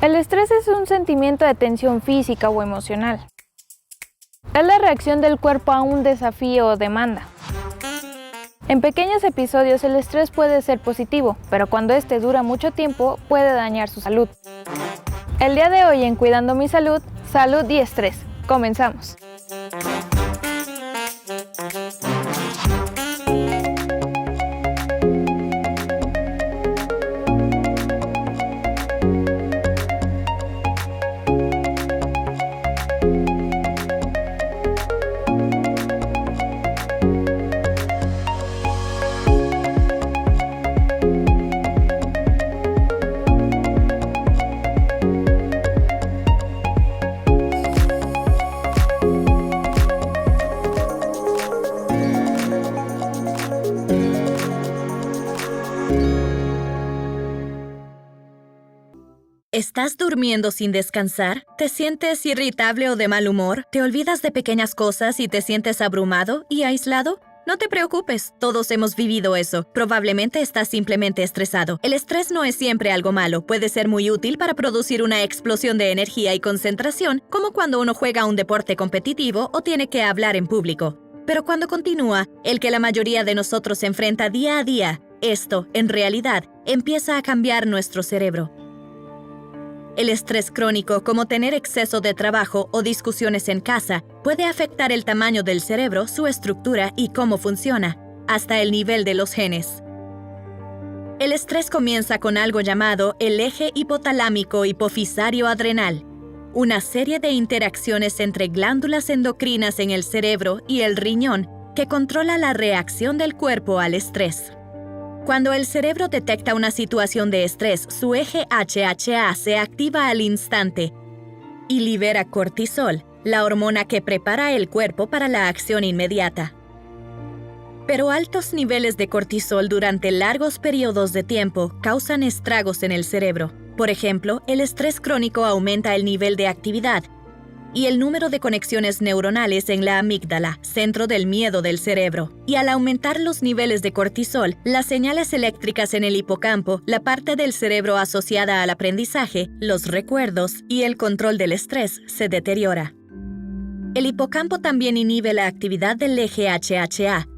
El estrés es un sentimiento de tensión física o emocional. Es la reacción del cuerpo a un desafío o demanda. En pequeños episodios el estrés puede ser positivo, pero cuando este dura mucho tiempo puede dañar su salud. El día de hoy en Cuidando mi Salud, Salud y Estrés. Comenzamos. ¿Estás durmiendo sin descansar? ¿Te sientes irritable o de mal humor? ¿Te olvidas de pequeñas cosas y te sientes abrumado y aislado? No te preocupes, todos hemos vivido eso. Probablemente estás simplemente estresado. El estrés no es siempre algo malo. Puede ser muy útil para producir una explosión de energía y concentración, como cuando uno juega un deporte competitivo o tiene que hablar en público. Pero cuando continúa, el que la mayoría de nosotros enfrenta día a día, esto, en realidad, empieza a cambiar nuestro cerebro. El estrés crónico, como tener exceso de trabajo o discusiones en casa, puede afectar el tamaño del cerebro, su estructura y cómo funciona, hasta el nivel de los genes. El estrés comienza con algo llamado el eje hipotalámico hipofisario adrenal, una serie de interacciones entre glándulas endocrinas en el cerebro y el riñón que controla la reacción del cuerpo al estrés. Cuando el cerebro detecta una situación de estrés, su eje HHA se activa al instante y libera cortisol, la hormona que prepara el cuerpo para la acción inmediata. Pero altos niveles de cortisol durante largos periodos de tiempo causan estragos en el cerebro. Por ejemplo, el estrés crónico aumenta el nivel de actividad y el número de conexiones neuronales en la amígdala, centro del miedo del cerebro. Y al aumentar los niveles de cortisol, las señales eléctricas en el hipocampo, la parte del cerebro asociada al aprendizaje, los recuerdos y el control del estrés, se deteriora. El hipocampo también inhibe la actividad del eje HHA.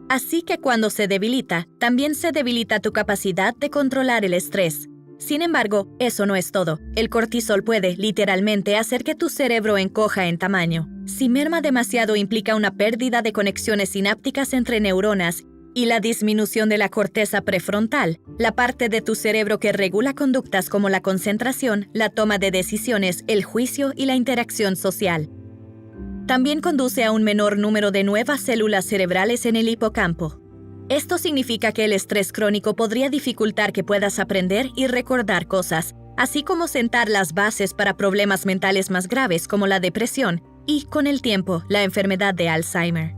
Así que cuando se debilita, también se debilita tu capacidad de controlar el estrés. Sin embargo, eso no es todo. El cortisol puede, literalmente, hacer que tu cerebro encoja en tamaño. Si merma demasiado implica una pérdida de conexiones sinápticas entre neuronas y la disminución de la corteza prefrontal, la parte de tu cerebro que regula conductas como la concentración, la toma de decisiones, el juicio y la interacción social. También conduce a un menor número de nuevas células cerebrales en el hipocampo. Esto significa que el estrés crónico podría dificultar que puedas aprender y recordar cosas, así como sentar las bases para problemas mentales más graves como la depresión y, con el tiempo, la enfermedad de Alzheimer.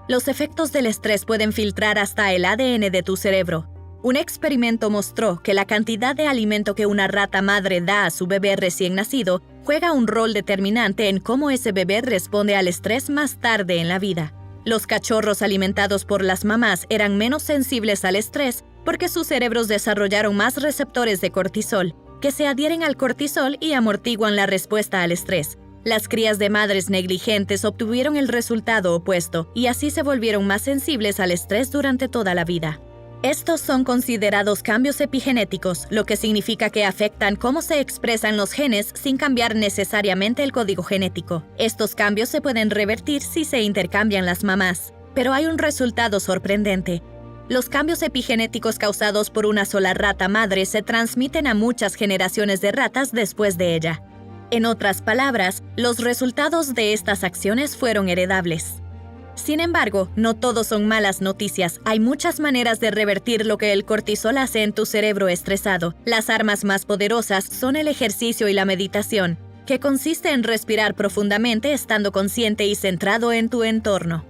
Los efectos del estrés pueden filtrar hasta el ADN de tu cerebro. Un experimento mostró que la cantidad de alimento que una rata madre da a su bebé recién nacido juega un rol determinante en cómo ese bebé responde al estrés más tarde en la vida. Los cachorros alimentados por las mamás eran menos sensibles al estrés porque sus cerebros desarrollaron más receptores de cortisol, que se adhieren al cortisol y amortiguan la respuesta al estrés. Las crías de madres negligentes obtuvieron el resultado opuesto y así se volvieron más sensibles al estrés durante toda la vida. Estos son considerados cambios epigenéticos, lo que significa que afectan cómo se expresan los genes sin cambiar necesariamente el código genético. Estos cambios se pueden revertir si se intercambian las mamás. Pero hay un resultado sorprendente. Los cambios epigenéticos causados por una sola rata madre se transmiten a muchas generaciones de ratas después de ella. En otras palabras, los resultados de estas acciones fueron heredables. Sin embargo, no todo son malas noticias. Hay muchas maneras de revertir lo que el cortisol hace en tu cerebro estresado. Las armas más poderosas son el ejercicio y la meditación, que consiste en respirar profundamente estando consciente y centrado en tu entorno.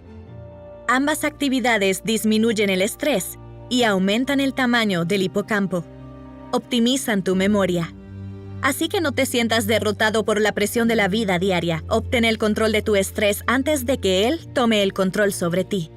Ambas actividades disminuyen el estrés y aumentan el tamaño del hipocampo. Optimizan tu memoria. Así que no te sientas derrotado por la presión de la vida diaria. Obtén el control de tu estrés antes de que él tome el control sobre ti.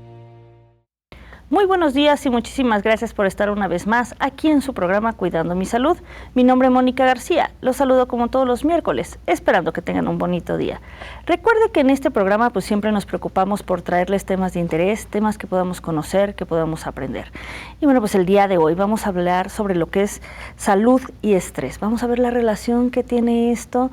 Muy buenos días y muchísimas gracias por estar una vez más aquí en su programa Cuidando mi Salud. Mi nombre es Mónica García, los saludo como todos los miércoles, esperando que tengan un bonito día. Recuerde que en este programa pues siempre nos preocupamos por traerles temas de interés, temas que podamos conocer, que podamos aprender. Y bueno, pues el día de hoy vamos a hablar sobre lo que es salud y estrés. Vamos a ver la relación que tiene esto,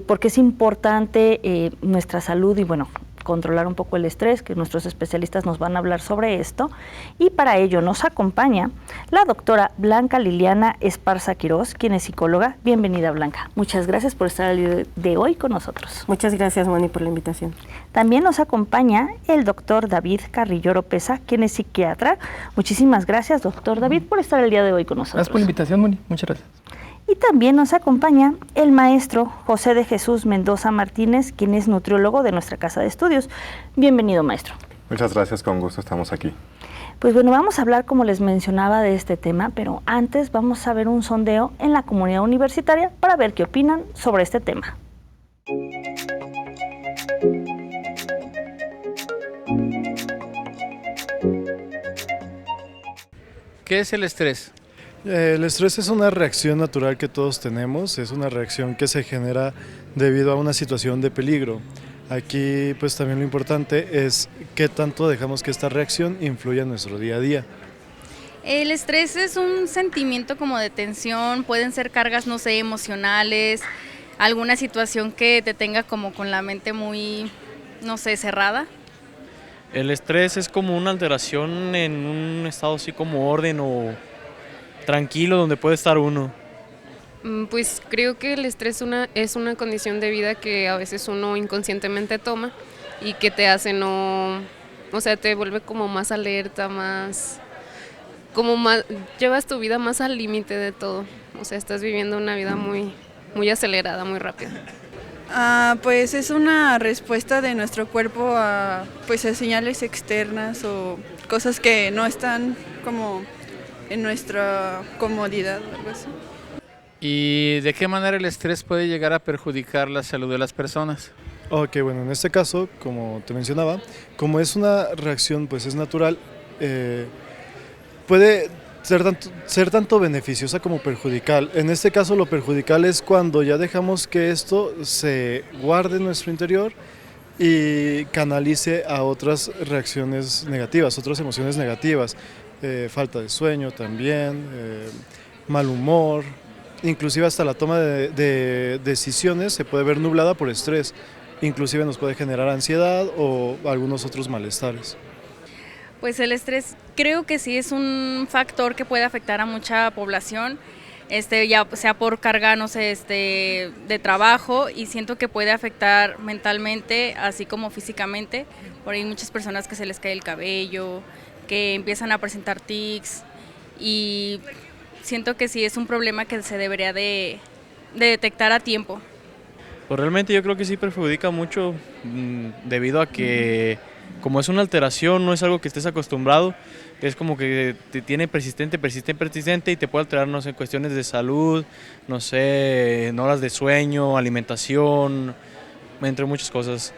porque es importante nuestra salud y bueno, controlar un poco el estrés, que nuestros especialistas nos van a hablar sobre esto. Y para ello nos acompaña la doctora Blanca Liliana Esparza Quirós, quien es psicóloga. Bienvenida, Blanca. Muchas gracias por estar el día de hoy con nosotros. Muchas gracias, Moni, por la invitación. También nos acompaña el doctor David Carrillo Oropesa, quien es psiquiatra. Muchísimas gracias, doctor David, por estar el día de hoy con nosotros. Gracias por la invitación, Moni. Muchas gracias. Y también nos acompaña el maestro José de Jesús Mendoza Martínez, quien es nutriólogo de nuestra casa de estudios. Bienvenido, maestro. Muchas gracias, con gusto estamos aquí. Pues bueno, vamos a hablar, como les mencionaba, de este tema, pero antes vamos a ver un sondeo en la comunidad universitaria para ver qué opinan sobre este tema. ¿Qué es el estrés? El estrés es una reacción natural que todos tenemos, es una reacción que se genera debido a una situación de peligro. Aquí pues también lo importante es qué tanto dejamos que esta reacción influya en nuestro día a día. El estrés es un sentimiento como de tensión, pueden ser cargas, no sé, emocionales, alguna situación que te tenga como con la mente muy, no sé, cerrada. El estrés es como una alteración en un estado así como orden o tranquilo donde puede estar uno. Pues creo que el estrés es una condición de vida que a veces uno inconscientemente toma y que te hace te vuelve como más alerta, llevas tu vida más al límite de todo. O sea, estás viviendo una vida muy, muy acelerada, muy rápida. Pues es una respuesta de nuestro cuerpo a señales externas o cosas que no están como en nuestra comodidad o algo así. ¿Y de qué manera el estrés puede llegar a perjudicar la salud de las personas? Ok, bueno, en este caso, como te mencionaba, como es una reacción, pues es natural, puede ser tanto beneficiosa como perjudicial. En este caso, lo perjudicial es cuando ya dejamos que esto se guarde en nuestro interior y canalice a otras reacciones negativas, otras emociones negativas. Falta de sueño también, mal humor, inclusive hasta la toma de decisiones se puede ver nublada por estrés, inclusive nos puede generar ansiedad o algunos otros malestares. Pues el estrés creo que sí es un factor que puede afectar a mucha población, ya sea por carga, no sé, de trabajo, y siento que puede afectar mentalmente así como físicamente. Por ahí muchas personas que se les cae el cabello, que empiezan a presentar tics, y siento que sí es un problema que se debería de detectar a tiempo. Pues realmente yo creo que sí perjudica mucho debido a que como es una alteración, no es algo que estés acostumbrado, es como que te tiene persistente y te puede alterar, no sé, cuestiones de salud, no sé, en horas de sueño, alimentación, entre muchas cosas.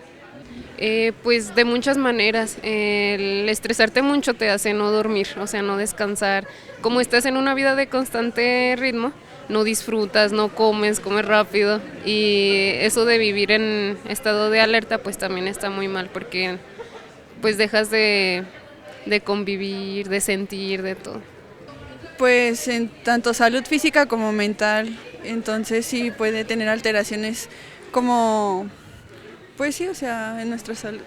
Pues de muchas maneras. El estresarte mucho te hace no dormir, o sea, no descansar. Como estás en una vida de constante ritmo, no disfrutas, no comes rápido, y eso de vivir en estado de alerta pues también está muy mal, porque pues dejas de convivir, de sentir, de todo. Pues en tanto salud física como mental, entonces sí puede tener alteraciones como, pues sí, o sea, en nuestra salud.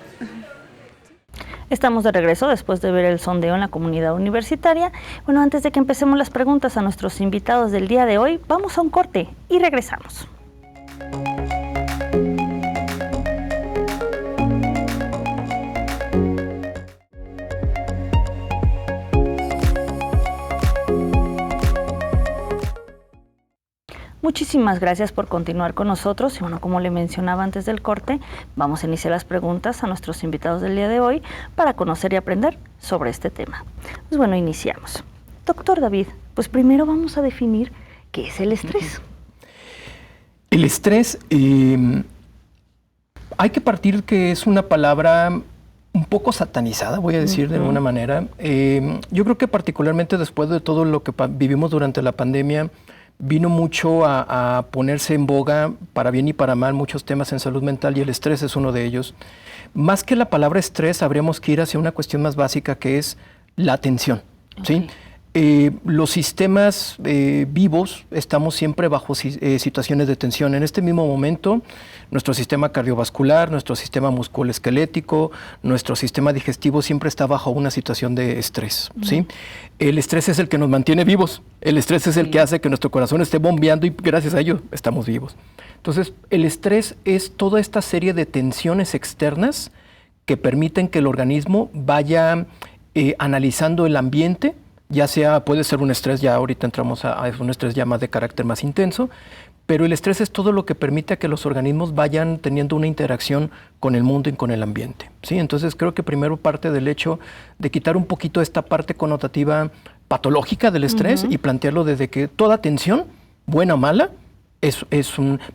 Estamos de regreso después de ver el sondeo en la comunidad universitaria. Bueno, antes de que empecemos las preguntas a nuestros invitados del día de hoy, vamos a un corte y regresamos. Muchísimas gracias por continuar con nosotros y bueno, como le mencionaba antes del corte, vamos a iniciar las preguntas a nuestros invitados del día de hoy para conocer y aprender sobre este tema. Pues bueno, iniciamos. Doctor David, pues primero vamos a definir qué es el estrés. El estrés, hay que partir que es una palabra un poco satanizada, voy a decir de alguna manera. Yo creo que particularmente después de todo lo que vivimos durante la pandemia, vino mucho a ponerse en boga, para bien y para mal, muchos temas en salud mental y el estrés es uno de ellos. Más que la palabra estrés, habríamos que ir hacia una cuestión más básica que es la atención, ¿sí? Los sistemas vivos estamos siempre bajo situaciones de tensión. En este mismo momento, nuestro sistema cardiovascular, nuestro sistema musculoesquelético, nuestro sistema digestivo siempre está bajo una situación de estrés, ¿sí? El estrés es el que nos mantiene vivos. El estrés es el que hace que nuestro corazón esté bombeando y gracias a ello estamos vivos. Entonces, el estrés es toda esta serie de tensiones externas que permiten que el organismo vaya analizando el ambiente, ya sea, puede ser un estrés, ya ahorita entramos a un estrés ya más de carácter más intenso, pero el estrés es todo lo que permite que los organismos vayan teniendo una interacción con el mundo y con el ambiente, ¿sí? Entonces creo que primero parte del hecho de quitar un poquito esta parte connotativa patológica del estrés y plantearlo desde que toda tensión, buena o mala, es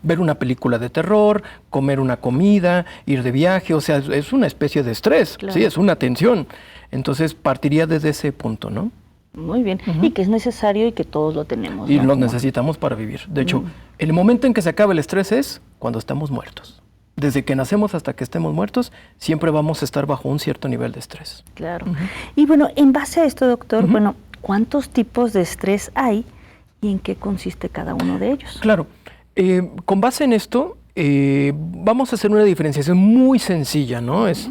ver una película de terror, comer una comida, ir de viaje, o sea, es una especie de estrés, claro. Sí, es una tensión. Entonces partiría desde ese punto, ¿no? Muy bien, y que es necesario y que todos lo tenemos, y ¿no? lo necesitamos para vivir. De hecho, el momento en que se acaba el estrés es cuando estamos muertos. Desde que nacemos hasta que estemos muertos, siempre vamos a estar bajo un cierto nivel de estrés. Claro. Y bueno, en base a esto, doctor, bueno, ¿cuántos tipos de estrés hay y en qué consiste cada uno de ellos? Claro. Con base en esto, vamos a hacer una diferenciación muy sencilla, ¿no? Es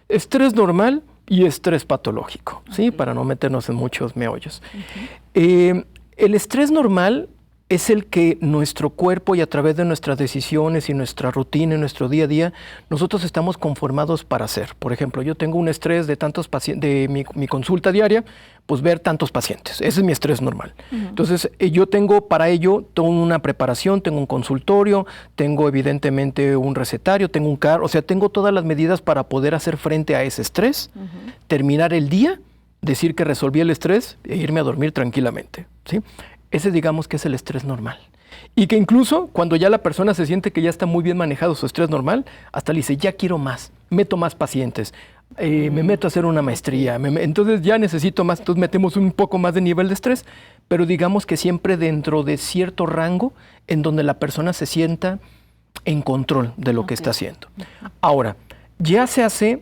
estrés normal y estrés patológico, ¿sí? Para no meternos en muchos meollos. El estrés normal es el que nuestro cuerpo y a través de nuestras decisiones y nuestra rutina y nuestro día a día, nosotros estamos conformados para hacer. Por ejemplo, yo tengo un estrés de tantos pacientes, de mi consulta diaria, pues ver tantos pacientes. Ese es mi estrés normal. Entonces, yo tengo para ello toda una preparación, tengo un consultorio, tengo evidentemente un recetario, tengo un carro, o sea, tengo todas las medidas para poder hacer frente a ese estrés, terminar el día, decir que resolví el estrés e irme a dormir tranquilamente, ¿sí? Ese digamos que es el estrés normal. Y que incluso cuando ya la persona se siente que ya está muy bien manejado su estrés normal, hasta le dice, ya quiero más, meto más pacientes, me meto a hacer una maestría, entonces ya necesito más, entonces metemos un poco más de nivel de estrés, pero digamos que siempre dentro de cierto rango en donde la persona se sienta en control de lo que está haciendo. Ahora, ya se hace,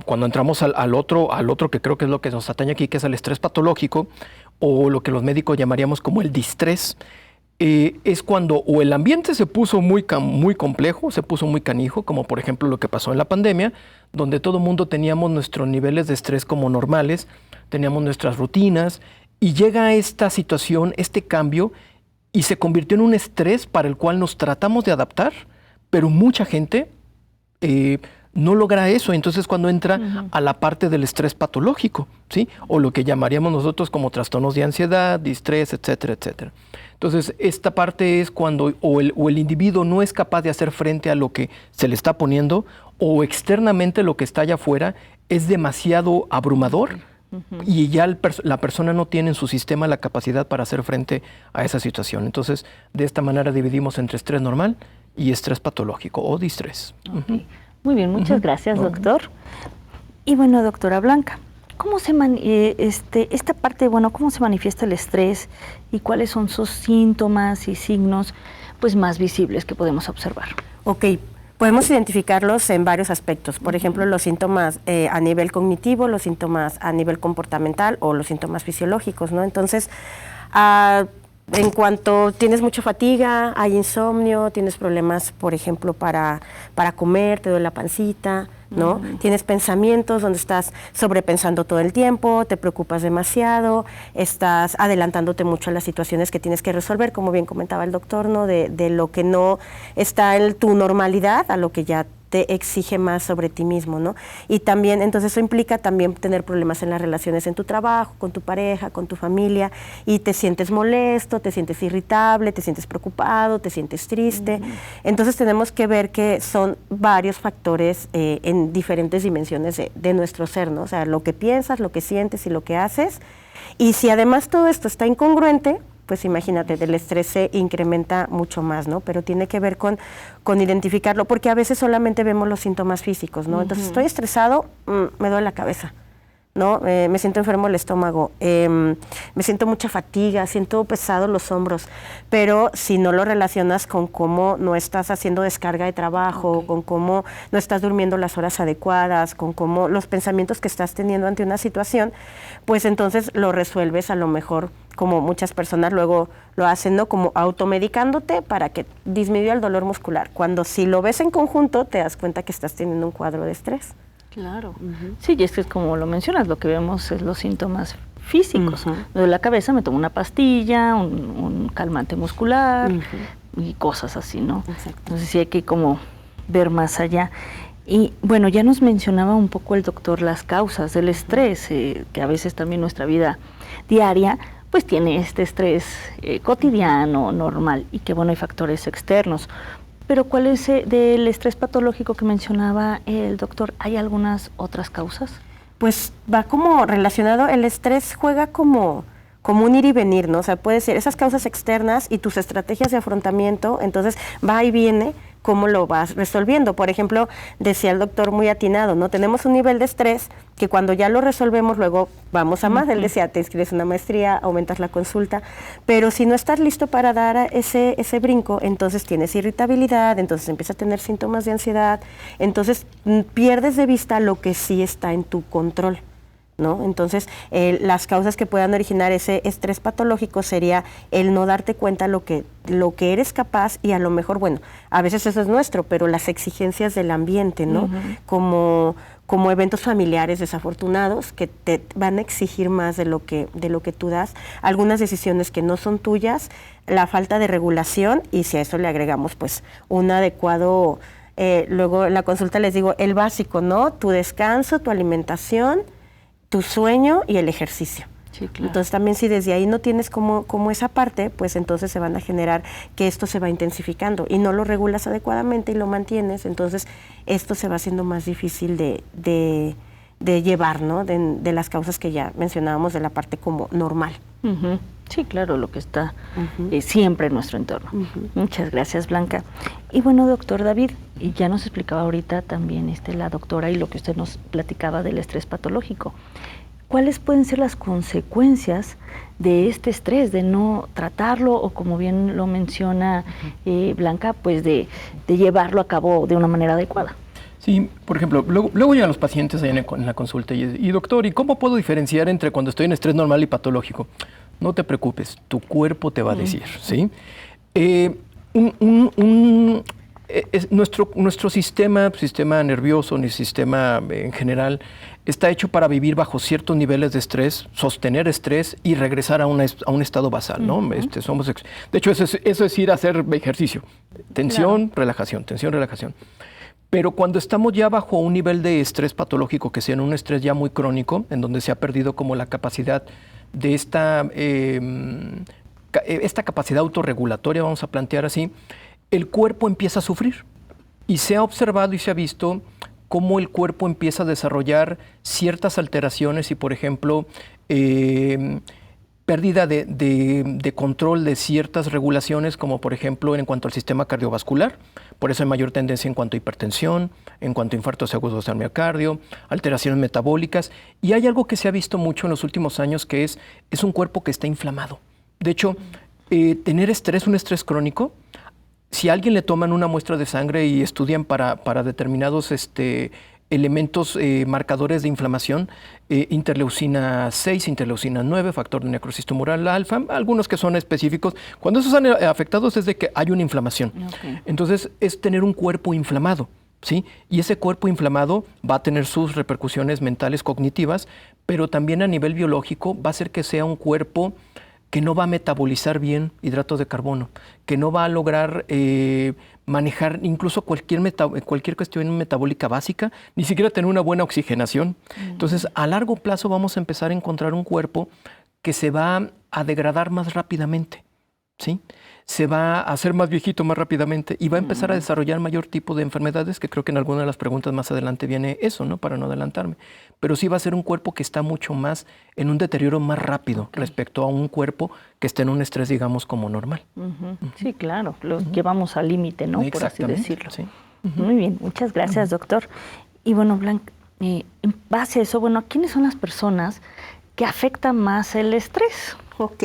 cuando entramos al otro que creo que es lo que nos atañe aquí, que es el estrés patológico, o lo que los médicos llamaríamos como el distrés, es cuando o el ambiente se puso muy complejo, se puso muy canijo, como por ejemplo lo que pasó en la pandemia, donde todo mundo teníamos nuestros niveles de estrés como normales, teníamos nuestras rutinas, y llega esta situación, este cambio, y se convirtió en un estrés para el cual nos tratamos de adaptar, pero mucha gente no logra eso. Entonces cuando entra a la parte del estrés patológico, ¿sí? O lo que llamaríamos nosotros como trastornos de ansiedad, distrés, etcétera, etcétera. Entonces esta parte es cuando o el individuo no es capaz de hacer frente a lo que se le está poniendo, o externamente lo que está allá afuera es demasiado abrumador, y ya la persona no tiene en su sistema la capacidad para hacer frente a esa situación. Entonces de esta manera dividimos entre estrés normal y estrés patológico o distrés. Muy bien, muchas gracias, doctor. Y bueno, doctora Blanca, ¿cómo se esta parte, bueno, cómo se manifiesta el estrés y cuáles son sus síntomas y signos pues más visibles que podemos observar? Ok, podemos identificarlos en varios aspectos. Por ejemplo, los síntomas a nivel cognitivo, los síntomas a nivel comportamental o los síntomas fisiológicos, ¿no? Entonces, en cuanto tienes mucha fatiga, hay insomnio, tienes problemas, por ejemplo, para comer, te duele la pancita, ¿no? Tienes pensamientos donde estás sobrepensando todo el tiempo, te preocupas demasiado, estás adelantándote mucho a las situaciones que tienes que resolver, como bien comentaba el doctor, ¿no? De lo que no está en tu normalidad a lo que ya te exige más sobre ti mismo, ¿no? Y también, entonces eso implica también tener problemas en las relaciones en tu trabajo, con tu pareja, con tu familia, y te sientes molesto, te sientes irritable, te sientes preocupado, te sientes triste. Entonces tenemos que ver que son varios factores en diferentes dimensiones de nuestro ser, ¿no? O sea, lo que piensas, lo que sientes y lo que haces. Y si además todo esto está incongruente, pues imagínate, del estrés se incrementa mucho más, ¿no? Pero tiene que ver con identificarlo, porque a veces solamente vemos los síntomas físicos, ¿no? Entonces, estoy estresado, me duele la cabeza, ¿no? Me siento enfermo el estómago, me siento mucha fatiga, siento pesados los hombros, pero si no lo relacionas con cómo no estás haciendo descarga de trabajo, con cómo no estás durmiendo las horas adecuadas, con cómo los pensamientos que estás teniendo ante una situación, pues entonces lo resuelves a lo mejor como muchas personas luego lo hacen, ¿no? Como automedicándote para que disminuya el dolor muscular. Cuando si lo ves en conjunto, te das cuenta que estás teniendo un cuadro de estrés. Claro. Sí, y es que como lo mencionas, lo que vemos es los síntomas físicos. De la cabeza me tomo una pastilla, un calmante muscular y cosas así, ¿no? Exacto. Entonces sí hay que como ver más allá. Y bueno, ya nos mencionaba un poco el doctor las causas del estrés, que a veces también nuestra vida diaria pues tiene este estrés cotidiano, normal, y que bueno, hay factores externos. Pero ¿cuál es del estrés patológico que mencionaba el doctor? ¿Hay algunas otras causas? Pues va como relacionado, el estrés juega como un ir y venir, ¿no? O sea, puede ser esas causas externas y tus estrategias de afrontamiento, entonces va y viene cómo lo vas resolviendo. Por ejemplo, decía el doctor muy atinado, ¿no? Tenemos un nivel de estrés que cuando ya lo resolvemos, luego vamos a más. Él decía, te inscribes en una maestría, aumentas la consulta, pero si no estás listo para dar ese brinco, entonces tienes irritabilidad, entonces empiezas a tener síntomas de ansiedad, entonces pierdes de vista lo que sí está en tu control, ¿no? Entonces, las causas que puedan originar ese estrés patológico sería el no darte cuenta lo que eres capaz, y a lo mejor, bueno, a veces eso es nuestro, pero las exigencias del ambiente, ¿no? Como eventos familiares desafortunados que te van a exigir más de lo que tú das, algunas decisiones que no son tuyas, la falta de regulación, y si a eso le agregamos pues un adecuado, luego en la consulta les digo el básico, ¿no? Tu descanso, tu alimentación, tu sueño y el ejercicio. Sí, claro. Entonces también si desde ahí no tienes como esa parte, pues entonces se van a generar que esto se va intensificando y no lo regulas adecuadamente y lo mantienes, entonces esto se va haciendo más difícil de llevar, ¿no? De las causas que ya mencionábamos de la parte como normal. Sí, claro, lo que está siempre en nuestro entorno. Muchas gracias, Blanca. Y bueno, doctor David, y ya nos explicaba ahorita también la doctora y lo que usted nos platicaba del estrés patológico. ¿Cuáles pueden ser las consecuencias de este estrés, de no tratarlo o, como bien lo menciona Blanca, pues de llevarlo a cabo de una manera adecuada? Sí, por ejemplo, luego llegan los pacientes ahí en la consulta y doctor, ¿y cómo puedo diferenciar entre cuando estoy en estrés normal y patológico? No te preocupes, tu cuerpo te va a decir, ¿sí? Nuestro sistema nervioso, ni sistema en general, está hecho para vivir bajo ciertos niveles de estrés, sostener estrés y regresar a un estado basal, ¿no? De hecho, eso es ir a hacer ejercicio. Tensión, relajación, tensión, relajación. Pero cuando estamos ya bajo un nivel de estrés patológico, que sea en un estrés ya muy crónico, en donde se ha perdido como la capacidad de esta capacidad autorregulatoria, vamos a plantear así, el cuerpo empieza a sufrir. Y se ha observado y se ha visto cómo el cuerpo empieza a desarrollar ciertas alteraciones y, por ejemplo, pérdida de control de ciertas regulaciones, como por ejemplo en cuanto al sistema cardiovascular. Por eso hay mayor tendencia en cuanto a hipertensión, en cuanto a infartos agudos del miocardio, alteraciones metabólicas. Y hay algo que se ha visto mucho en los últimos años, que es un cuerpo que está inflamado. De hecho, tener estrés, un estrés crónico, si a alguien le toman una muestra de sangre y estudian para determinados elementos marcadores de inflamación, interleucina 6, interleucina 9, factor de necrosis tumoral alfa, algunos que son específicos. Cuando esos están afectados es de que hay una inflamación. Okay. Entonces es tener un cuerpo inflamado, ¿sí? Y ese cuerpo inflamado va a tener sus repercusiones mentales, cognitivas, pero también a nivel biológico va a hacer que sea un cuerpo que no va a metabolizar bien hidratos de carbono, que no va a lograr manejar incluso cualquier cuestión metabólica básica, ni siquiera tener una buena oxigenación. Entonces, a largo plazo vamos a empezar a encontrar un cuerpo que se va a degradar más rápidamente, ¿sí? Se va a hacer más viejito más rápidamente y va a empezar a desarrollar mayor tipo de enfermedades, que creo que en alguna de las preguntas más adelante viene eso, ¿no? Para no adelantarme. Pero sí va a ser un cuerpo que está mucho más en un deterioro más rápido respecto a un cuerpo que esté en un estrés, digamos, como normal. Sí, claro, lo llevamos al límite, ¿no? Por así decirlo. Sí. Muy bien, muchas gracias, doctor. Y bueno, Blanca, en base a eso, bueno, ¿quiénes son las personas que afecta más el estrés? Ok,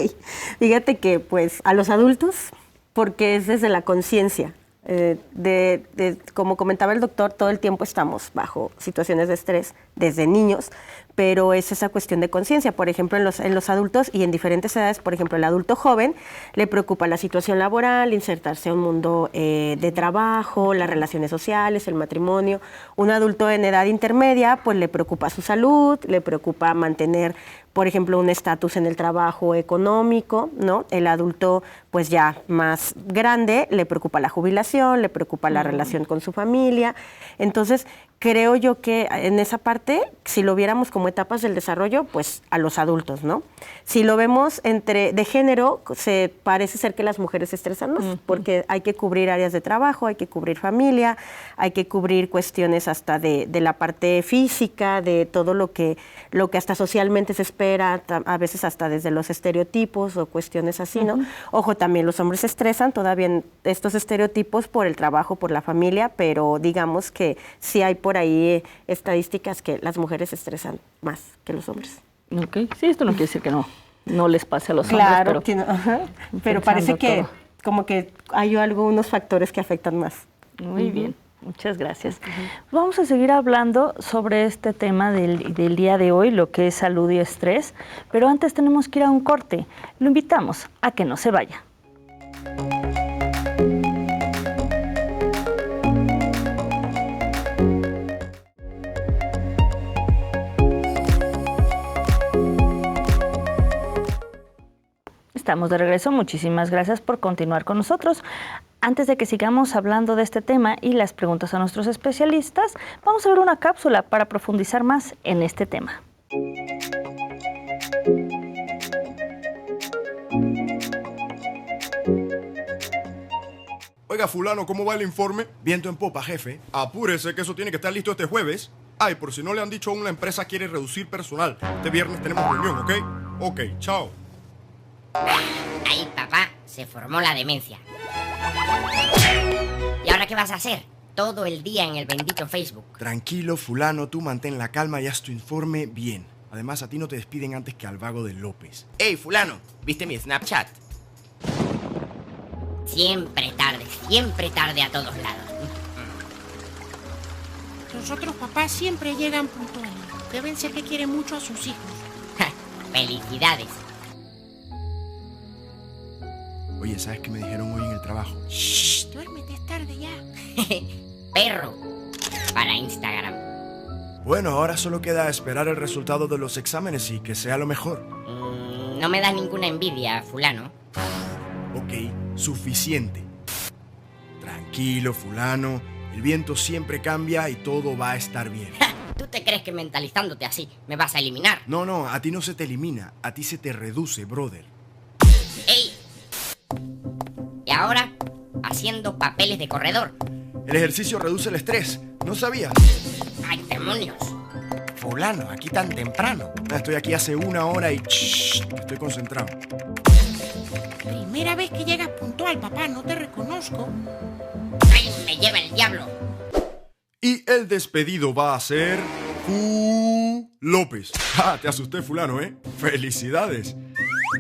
fíjate que pues a los adultos, porque es desde la conciencia. Como comentaba el doctor, todo el tiempo estamos bajo situaciones de estrés desde niños, pero es esa cuestión de conciencia. Por ejemplo, en los adultos y en diferentes edades, por ejemplo, el adulto joven le preocupa la situación laboral, insertarse a un mundo de trabajo, las relaciones sociales, el matrimonio. Un adulto en edad intermedia, pues le preocupa su salud, le preocupa mantener, por ejemplo, un estatus en el trabajo económico, ¿no? El adulto, pues ya más grande, le preocupa la jubilación, le preocupa la relación con su familia. Entonces, creo yo que en esa parte, si lo viéramos como etapas del desarrollo, pues a los adultos, ¿no? Si lo vemos de género, parece ser que las mujeres se estresan más, porque hay que cubrir áreas de trabajo, hay que cubrir familia, hay que cubrir cuestiones hasta de la parte física, de todo lo que hasta socialmente se espera, a veces hasta desde los estereotipos o cuestiones así, ¿no? Ojo, también los hombres se estresan todavía en estos estereotipos por el trabajo, por la familia, pero digamos que sí hay por ahí estadísticas que las mujeres se estresan más que los hombres. Ok, sí, esto no quiere decir que no les pase a los claro, hombres, pero parece que como que hay unos factores que afectan más. Muy bien, muchas gracias. Vamos a seguir hablando sobre este tema del día de hoy, lo que es salud y estrés, pero antes tenemos que ir a un corte. Lo invitamos a que no se vaya. Estamos de regreso, muchísimas gracias por continuar con nosotros. Antes de que sigamos hablando de este tema y las preguntas a nuestros especialistas, vamos a ver una cápsula para profundizar más en este tema. Oiga, fulano, ¿cómo va el informe? Viento en popa, jefe. Apúrese, que eso tiene que estar listo este jueves. Ay, por si no le han dicho aún, la empresa quiere reducir personal. Este viernes tenemos reunión, ¿ok? Ok, chao. Ay, papá, se formó la demencia. ¿Y ahora qué vas a hacer? Todo el día en el bendito Facebook. Tranquilo, fulano, tú mantén la calma y haz tu informe bien. Además, a ti no te despiden antes que al vago de López. Ey, fulano, ¿viste mi Snapchat? Siempre tarde a todos lados. Los otros papás siempre llegan puntuales. Deben ser que quieren mucho a sus hijos. Felicidades. Oye, ¿sabes qué me dijeron hoy en el trabajo? Shh, duérmete, es tarde ya. Perro. Para Instagram. Bueno, ahora solo queda esperar el resultado de los exámenes y que sea lo mejor. No me da ninguna envidia, fulano. Ok, suficiente. Tranquilo, fulano. El viento siempre cambia y todo va a estar bien. ¿Tú te crees que mentalizándote así me vas a eliminar? No, a ti no se te elimina, a ti se te reduce, brother. ¡Ey! Y ahora, haciendo papeles de corredor. El ejercicio reduce el estrés, ¿no sabías? ¡Ay, demonios! Fulano, aquí tan temprano. Estoy aquí hace 1 hora y estoy concentrado. Primera vez que llegas puntual, papá, no te reconozco. ¡Ay, me lleva el diablo! Y el despedido va a ser... López. Te asusté, fulano, ¿eh? ¡Felicidades!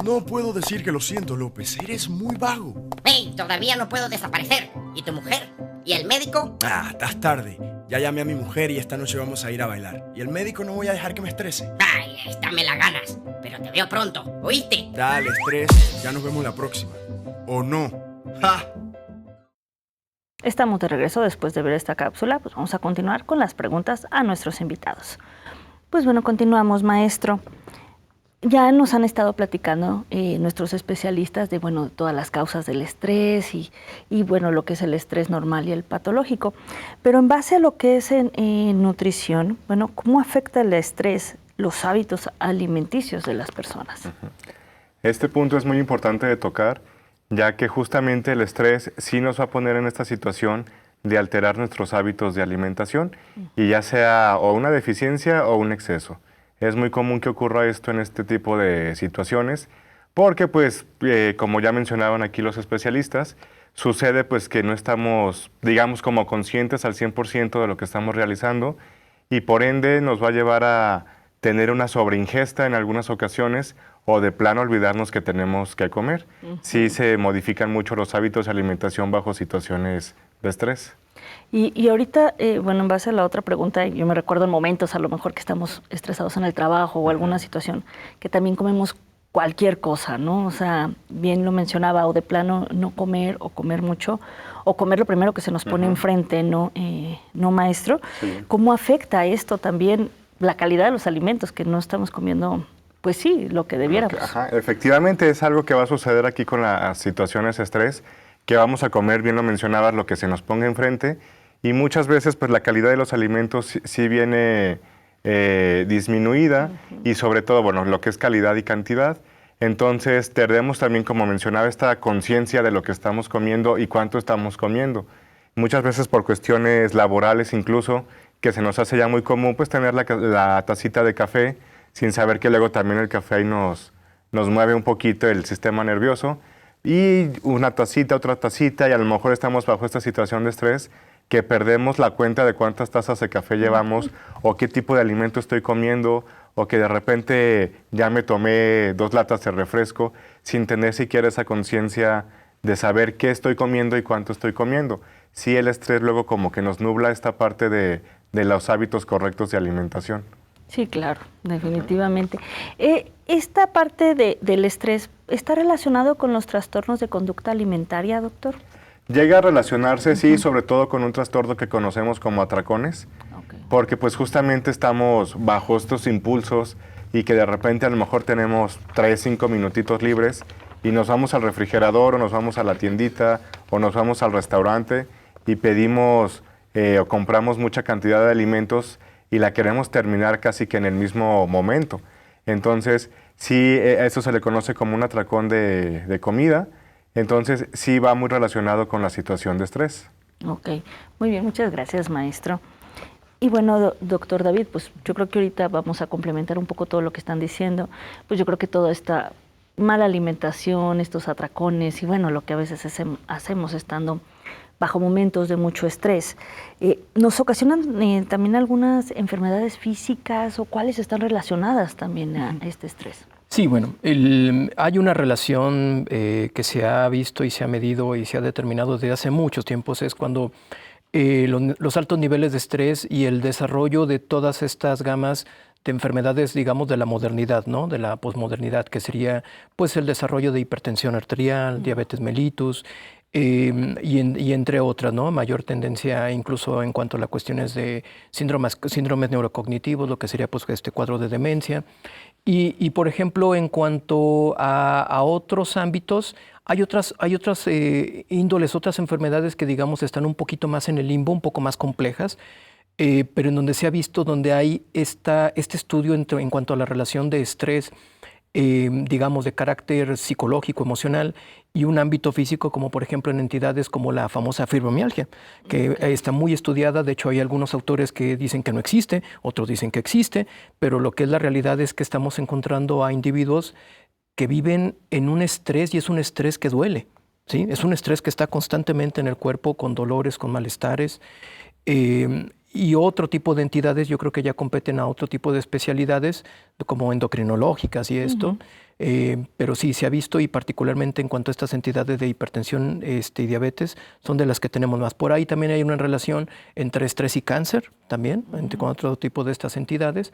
No puedo decir que lo siento, López. Eres muy vago. ¡Ey! Todavía no puedo desaparecer. ¿Y tu mujer? ¿Y el médico? Estás tarde. Ya llamé a mi mujer y esta noche vamos a ir a bailar. Y el médico no voy a dejar que me estrese. ¡Ay! Esta me la ganas. Pero te veo pronto, ¿oíste? Dale, estrés. Ya nos vemos la próxima. ¿O no? ¡Ja! Estamos de regreso después de ver esta cápsula. Pues vamos a continuar con las preguntas a nuestros invitados. Pues bueno, continuamos, maestro. Ya nos han estado platicando nuestros especialistas de, bueno, todas las causas del estrés y bueno, lo que es el estrés normal y el patológico. Pero en base a lo que es en nutrición, bueno, ¿cómo afecta el estrés los hábitos alimenticios de las personas? Este punto es muy importante de tocar ya que justamente el estrés sí nos va a poner en esta situación de alterar nuestros hábitos de alimentación, y ya sea o una deficiencia o un exceso. Es muy común que ocurra esto en este tipo de situaciones, porque pues, como ya mencionaban aquí los especialistas, sucede pues que no estamos, digamos, como conscientes al 100% de lo que estamos realizando, y por ende nos va a llevar a tener una sobreingesta en algunas ocasiones, o de plano olvidarnos que tenemos que comer. Sí se modifican mucho los hábitos de alimentación bajo situaciones de estrés. Y ahorita, bueno, en base a la otra pregunta, yo me recuerdo en momentos a lo mejor que estamos estresados en el trabajo o alguna situación, que también comemos cualquier cosa, ¿no? O sea, bien lo mencionaba, o de plano no comer o comer mucho, o comer lo primero que se nos pone enfrente, ¿no, maestro? Sí. ¿Cómo afecta esto también la calidad de los alimentos, que no estamos comiendo, pues sí, lo que debiéramos? Ajá, efectivamente es algo que va a suceder aquí con las situaciones de estrés, que vamos a comer, bien lo mencionabas, lo que se nos ponga enfrente, y muchas veces pues la calidad de los alimentos sí viene disminuida, y sobre todo, bueno, lo que es calidad y cantidad. Entonces perdemos también, como mencionaba, esta conciencia de lo que estamos comiendo y cuánto estamos comiendo. Muchas veces por cuestiones laborales incluso, que se nos hace ya muy común pues tener la tacita de café, sin saber que luego también el café ahí nos mueve un poquito el sistema nervioso, y una tacita, otra tacita, y a lo mejor estamos bajo esta situación de estrés que perdemos la cuenta de cuántas tazas de café llevamos, o qué tipo de alimento estoy comiendo, o que de repente ya me tomé 2 latas de refresco sin tener siquiera esa conciencia de saber qué estoy comiendo y cuánto estoy comiendo. Sí, el estrés luego como que nos nubla esta parte de los hábitos correctos de alimentación. Sí, claro, definitivamente. ¿Esta parte del estrés está relacionado con los trastornos de conducta alimentaria, doctor? Llega a relacionarse, sí, sobre todo con un trastorno que conocemos como atracones, porque pues justamente estamos bajo estos impulsos, y que de repente a lo mejor tenemos 3, 5 minutitos libres y nos vamos al refrigerador, o nos vamos a la tiendita, o nos vamos al restaurante y pedimos o compramos mucha cantidad de alimentos y la queremos terminar casi que en el mismo momento. Entonces, sí, eso se le conoce como un atracón de comida. Entonces, sí va muy relacionado con la situación de estrés. Ok, muy bien, muchas gracias, maestro. Y bueno, doctor David, pues yo creo que ahorita vamos a complementar un poco todo lo que están diciendo. Pues yo creo que toda esta mala alimentación, estos atracones y bueno, lo que a veces hacemos estando bajo momentos de mucho estrés, ¿nos ocasionan también algunas enfermedades físicas, o cuáles están relacionadas también a este estrés? Sí, bueno, hay una relación que se ha visto y se ha medido y se ha determinado desde hace muchos tiempos, es cuando los altos niveles de estrés y el desarrollo de todas estas gamas de enfermedades, digamos, de la modernidad, ¿no? De la posmodernidad, que sería pues el desarrollo de hipertensión arterial, diabetes mellitus, y entre otras, ¿no? Mayor tendencia incluso en cuanto a las cuestiones de síndromes neurocognitivos, lo que sería pues este cuadro de demencia. Y por ejemplo, en cuanto a otros ámbitos, hay otras índoles, otras enfermedades que digamos están un poquito más en el limbo, un poco más complejas, pero en donde se ha visto, donde hay este estudio en cuanto a la relación de estrés, digamos, de carácter psicológico, emocional, y un ámbito físico, como por ejemplo en entidades como la famosa fibromialgia, que está muy estudiada. De hecho, hay algunos autores que dicen que no existe, otros dicen que existe, pero lo que es la realidad es que estamos encontrando a individuos que viven en un estrés, y es un estrés que duele, ¿sí? Es un estrés que está constantemente en el cuerpo, con dolores, con malestares, y otro tipo de entidades yo creo que ya competen a otro tipo de especialidades como endocrinológicas y esto, pero sí se ha visto, y particularmente en cuanto a estas entidades de hipertensión y diabetes son de las que tenemos más. Por ahí también hay una relación entre estrés y cáncer también, con otro tipo de estas entidades,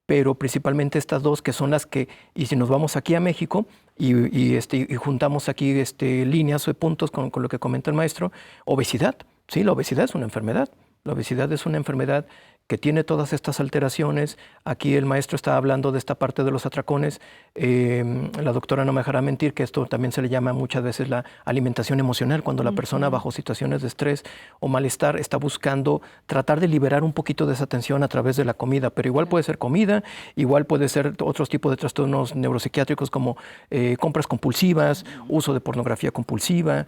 pero principalmente estas dos que son las que, y si nos vamos aquí a México y juntamos aquí líneas o puntos con lo que comenta el maestro, obesidad, sí, la obesidad es una enfermedad. La obesidad es una enfermedad que tiene todas estas alteraciones. Aquí el maestro está hablando de esta parte de los atracones. La doctora no me dejará mentir que esto también se le llama muchas veces la alimentación emocional, cuando la persona bajo situaciones de estrés o malestar está buscando tratar de liberar un poquito de esa tensión a través de la comida, pero igual puede ser comida, igual puede ser otros tipos de trastornos neuropsiquiátricos como compras compulsivas, uso de pornografía compulsiva,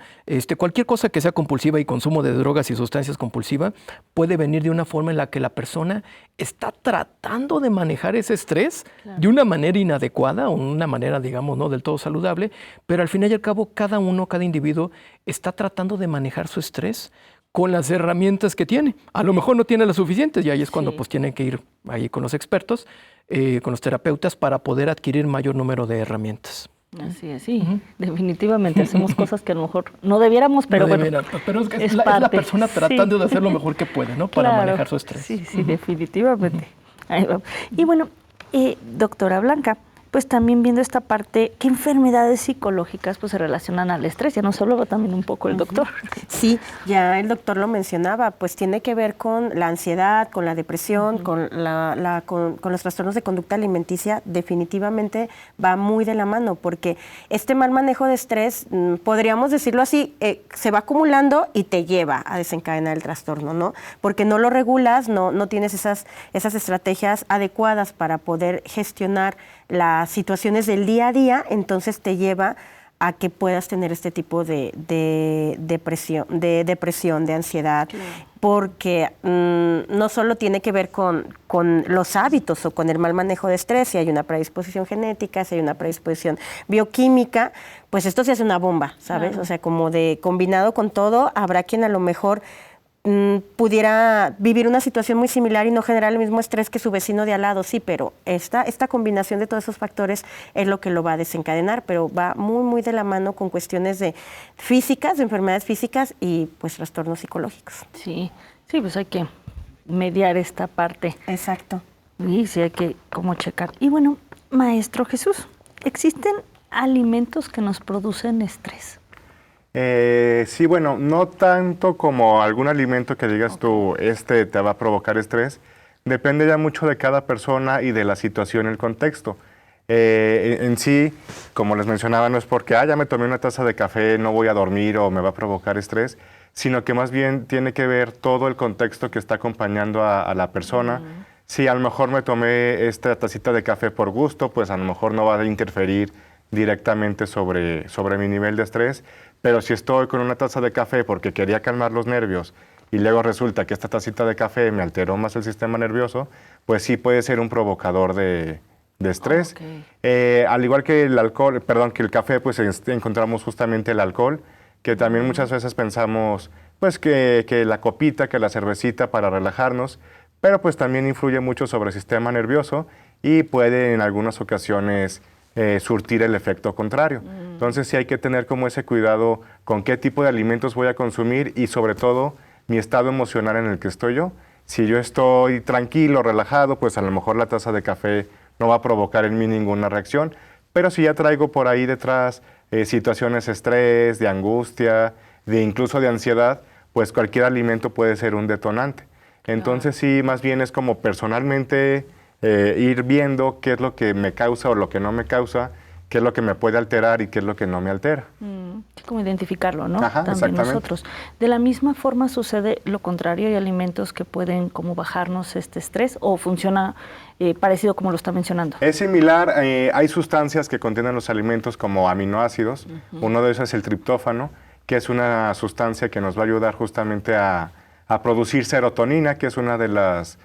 cualquier cosa que sea compulsiva y consumo de drogas y sustancias compulsiva puede venir de una forma en la que la persona está tratando de manejar ese estrés de una manera inadecuada o una manera, digamos, no del todo saludable, pero al final y al cabo cada individuo está tratando de manejar su estrés con las herramientas que tiene. A lo mejor no tiene las suficientes y ahí es cuando pues tienen que ir ahí con los expertos, con los terapeutas para poder adquirir mayor número de herramientas. Así es, sí, definitivamente hacemos cosas que a lo mejor no debiéramos, pero no bueno, pero es la persona tratando de hacer lo mejor que puede, ¿no? Para manejar su estrés. Sí, definitivamente. Ahí va. Y bueno, doctora Blanca, pues también viendo esta parte, ¿qué enfermedades psicológicas pues se relacionan al estrés? Ya nos hablaba también un poco el doctor. Sí, ya el doctor lo mencionaba, pues tiene que ver con la ansiedad, con la depresión, con los trastornos de conducta alimenticia. Definitivamente va muy de la mano, porque este mal manejo de estrés, podríamos decirlo así, se va acumulando y te lleva a desencadenar el trastorno, ¿no? Porque no lo regulas, no tienes esas estrategias adecuadas para poder gestionar las situaciones del día a día, entonces te lleva a que puedas tener este tipo de depresión, de ansiedad, porque no solo tiene que ver con los hábitos o con el mal manejo de estrés, si hay una predisposición genética, si hay una predisposición bioquímica, pues esto se hace una bomba, ¿sabes? O sea, como de combinado con todo, habrá quien a lo mejor pudiera vivir una situación muy similar y no generar el mismo estrés que su vecino de al lado, sí, pero esta combinación de todos esos factores es lo que lo va a desencadenar, pero va muy, muy de la mano con cuestiones de enfermedades físicas y pues trastornos psicológicos. Sí, pues hay que mediar esta parte. Exacto. Y sí hay que como checar. Y bueno, maestro Jesús, ¿existen alimentos que nos producen estrés? Sí, bueno, no tanto como algún alimento que digas tú, te va a provocar estrés. Depende ya mucho de cada persona y de la situación, el contexto. En sí, como les mencionaba, no es porque, ya me tomé una taza de café, no voy a dormir o me va a provocar estrés, sino que más bien tiene que ver todo el contexto que está acompañando a la persona. Si a lo mejor me tomé esta tacita de café por gusto, pues a lo mejor no va a interferir directamente sobre mi nivel de estrés, pero si estoy con una taza de café porque quería calmar los nervios y luego resulta que esta tacita de café me alteró más el sistema nervioso, pues sí puede ser un provocador de estrés. Al igual que que el café, pues encontramos justamente el alcohol, que también muchas veces pensamos pues que la copita, que la cervecita para relajarnos, pero pues también influye mucho sobre el sistema nervioso y puede en algunas ocasiones surtir el efecto contrario. Entonces sí hay que tener como ese cuidado con qué tipo de alimentos voy a consumir y sobre todo mi estado emocional en el que estoy yo. Si yo estoy tranquilo, relajado, pues a lo mejor la taza de café no va a provocar en mí ninguna reacción, pero si ya traigo por ahí detrás situaciones de estrés, de angustia, incluso de ansiedad, pues cualquier alimento puede ser un detonante. Entonces sí, más bien es como personalmente ir viendo qué es lo que me causa o lo que no me causa, qué es lo que me puede alterar y qué es lo que no me altera. Como identificarlo, ¿no? Ajá, también nosotros. De la misma forma sucede lo contrario, hay alimentos que pueden como bajarnos este estrés o funciona parecido como lo está mencionando. Es similar, hay sustancias que contienen los alimentos como aminoácidos, uno de esos es el triptófano, que es una sustancia que nos va a ayudar justamente a producir serotonina, que es una de las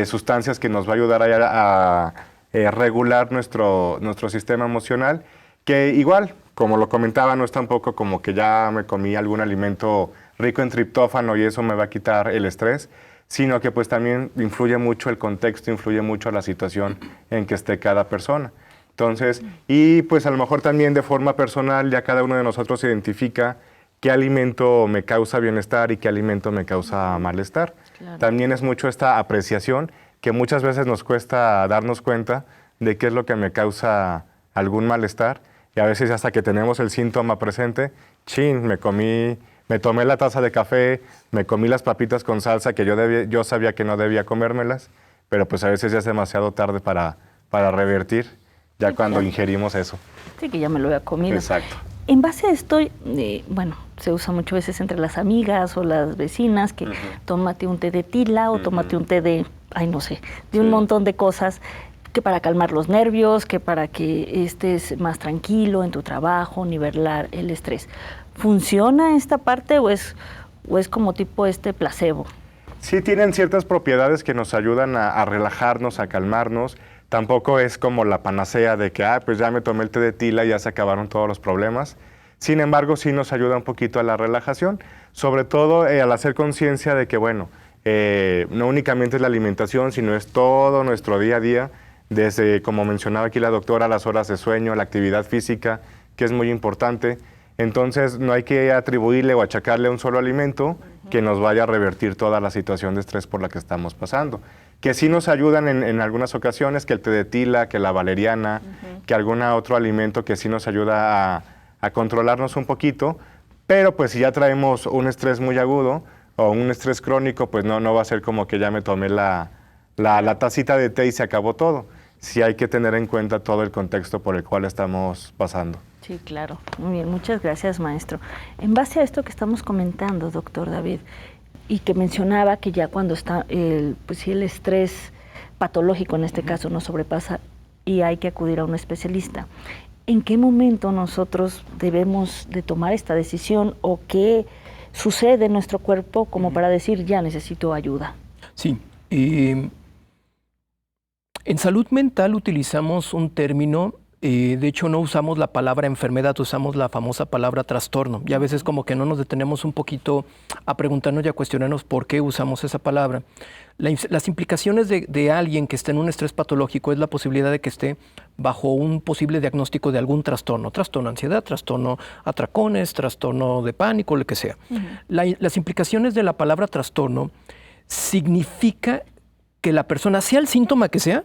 sustancias que nos va a ayudar a regular nuestro sistema emocional, que igual, como lo comentaba, no es tampoco como que ya me comí algún alimento rico en triptófano y eso me va a quitar el estrés, sino que pues también influye mucho el contexto, influye mucho la situación en que esté cada persona. Entonces, y pues a lo mejor también de forma personal ya cada uno de nosotros identifica qué alimento me causa bienestar y qué alimento me causa malestar. Claro. También es mucho esta apreciación que muchas veces nos cuesta darnos cuenta de qué es lo que me causa algún malestar y a veces hasta que tenemos el síntoma presente, me comí me tomé la taza de café, me comí las papitas con salsa que yo sabía que no debía comérmelas, pero pues a veces ya es demasiado tarde para revertir, ya cuando ingerimos eso. Sí, que ya me lo había comido. Exacto. En base a esto, bueno, se usa muchas veces entre las amigas o las vecinas que tómate un té de tila o tómate un té de, no sé, de un montón de cosas, que para calmar los nervios, que para que estés más tranquilo en tu trabajo, nivelar el estrés. ¿Funciona esta parte o es como tipo placebo? Sí, tienen ciertas propiedades que nos ayudan a relajarnos, a calmarnos. Tampoco es como la panacea de que, pues ya me tomé el té de tila y ya se acabaron todos los problemas. Sin embargo, sí nos ayuda un poquito a la relajación, sobre todo al hacer conciencia de que, bueno, no únicamente es la alimentación, sino es todo nuestro día a día, desde, como mencionaba aquí la doctora, las horas de sueño, la actividad física, que es muy importante. Entonces, no hay que atribuirle o achacarle a un solo alimento que nos vaya a revertir toda la situación de estrés por la que estamos pasando. Que sí nos ayudan en algunas ocasiones, que el té de tila, que la valeriana, que algún otro alimento que sí nos ayuda a controlarnos un poquito, pero pues si ya traemos un estrés muy agudo o un estrés crónico, pues no va a ser como que ya me tomé la tacita de té y se acabó todo. Sí hay que tener en cuenta todo el contexto por el cual estamos pasando. Sí, claro. Muy bien, muchas gracias, maestro. En base a esto que estamos comentando, doctor David, y que mencionaba que ya cuando está el estrés patológico en este caso nos sobrepasa y hay que acudir a un especialista, ¿en qué momento nosotros debemos de tomar esta decisión o qué sucede en nuestro cuerpo como para decir ya necesito ayuda? Sí. En salud mental utilizamos un término, de hecho no usamos la palabra enfermedad, usamos la famosa palabra trastorno. Y a veces como que no nos detenemos un poquito a preguntarnos y a cuestionarnos por qué usamos esa palabra. Las implicaciones de alguien que esté en un estrés patológico es la posibilidad de que esté bajo un posible diagnóstico de algún trastorno. Trastorno de ansiedad, trastorno atracones, trastorno de pánico, lo que sea. Las implicaciones de la palabra trastorno significa que la persona, sea el síntoma que sea,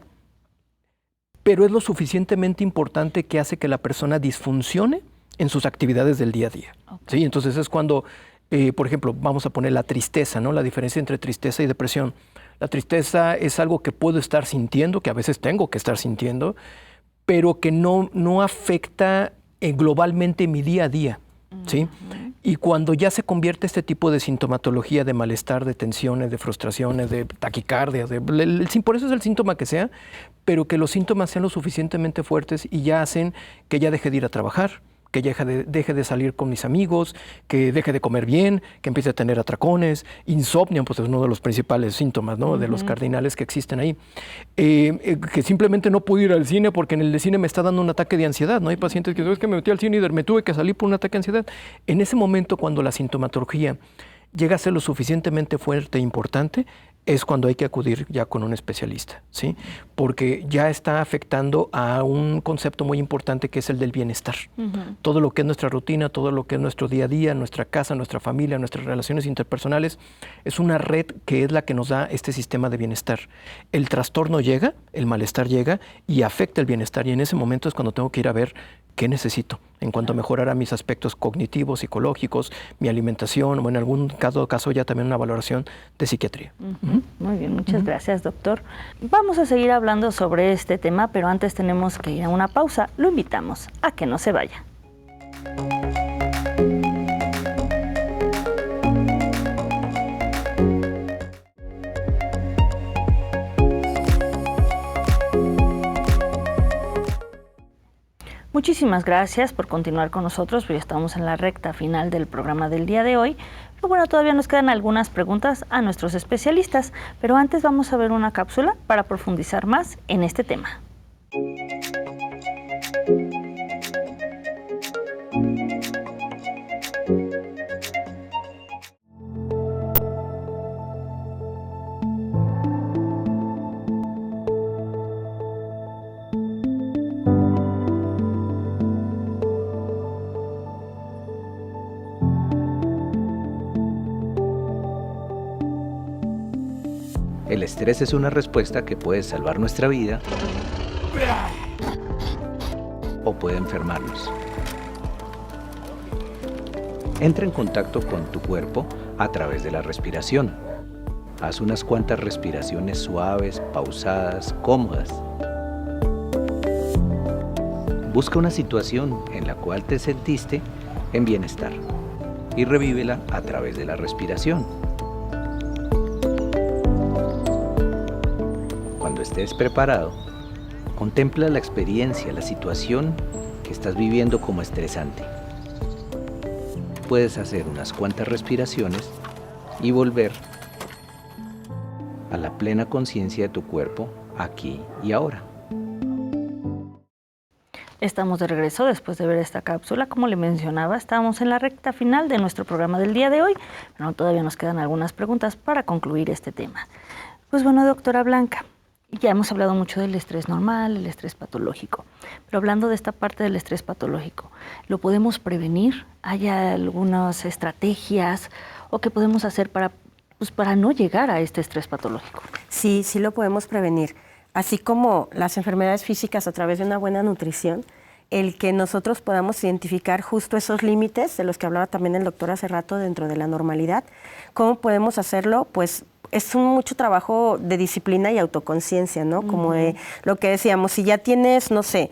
pero es lo suficientemente importante que hace que la persona disfuncione en sus actividades del día a día. Okay. ¿Sí? Entonces es cuando, por ejemplo, vamos a poner la tristeza, ¿no? La diferencia entre tristeza y depresión. La tristeza es algo que puedo estar sintiendo, que a veces tengo que estar sintiendo, pero que no afecta globalmente mi día a día. ¿Sí? Y cuando ya se convierte este tipo de sintomatología de malestar, de tensiones, de frustraciones, de taquicardia, por eso es el síntoma que sea, pero que los síntomas sean lo suficientemente fuertes y ya hacen que ya deje de ir a trabajar, que deje de salir con mis amigos, que deje de comer bien, que empiece a tener atracones, insomnio, pues es uno de los principales síntomas, ¿no? De los cardinales que existen ahí. Que simplemente no puedo ir al cine porque en el de cine me está dando un ataque de ansiedad, ¿no? Hay pacientes que, es que me metí al cine y me tuve que salir por un ataque de ansiedad. En ese momento, cuando la sintomatología llega a ser lo suficientemente fuerte e importante, es cuando hay que acudir ya con un especialista, ¿sí? Porque ya está afectando a un concepto muy importante que es el del bienestar. Todo lo que es nuestra rutina, todo lo que es nuestro día a día, nuestra casa, nuestra familia, nuestras relaciones interpersonales, es una red que es la que nos da este sistema de bienestar. El trastorno llega, el malestar llega y afecta el bienestar, y en ese momento es cuando tengo que ir a ver qué necesito en cuanto a mejorar a mis aspectos cognitivos, psicológicos, mi alimentación, o en algún caso ya también una valoración de psiquiatría. Muy bien, muchas gracias, doctor. Vamos a seguir hablando sobre este tema, pero antes tenemos que ir a una pausa. Lo invitamos a que no se vaya. Muchísimas gracias por continuar con nosotros, pues ya estamos en la recta final del programa del día de hoy. Pero bueno, todavía nos quedan algunas preguntas a nuestros especialistas, pero antes vamos a ver una cápsula para profundizar más en este tema. El estrés es una respuesta que puede salvar nuestra vida o puede enfermarnos. Entra en contacto con tu cuerpo a través de la respiración. Haz unas cuantas respiraciones suaves, pausadas, cómodas. Busca una situación en la cual te sentiste en bienestar y revívela a través de la respiración. Cuando estés preparado, contempla la experiencia, la situación que estás viviendo como estresante. Puedes hacer unas cuantas respiraciones y volver a la plena conciencia de tu cuerpo aquí y ahora. Estamos de regreso después de ver esta cápsula. Como le mencionaba, estamos en la recta final de nuestro programa del día de hoy, pero todavía nos quedan algunas preguntas para concluir este tema. Pues bueno, doctora Blanca, ya hemos hablado mucho del estrés normal, el estrés patológico, pero hablando de esta parte del estrés patológico, ¿lo podemos prevenir? ¿Hay algunas estrategias o qué podemos hacer para no llegar a este estrés patológico? Sí, sí lo podemos prevenir. Así como las enfermedades físicas a través de una buena nutrición, el que nosotros podamos identificar justo esos límites de los que hablaba también el doctor hace rato dentro de la normalidad. ¿Cómo podemos hacerlo? Pues es mucho trabajo de disciplina y autoconciencia, ¿no? Como lo que decíamos, si ya tienes, no sé,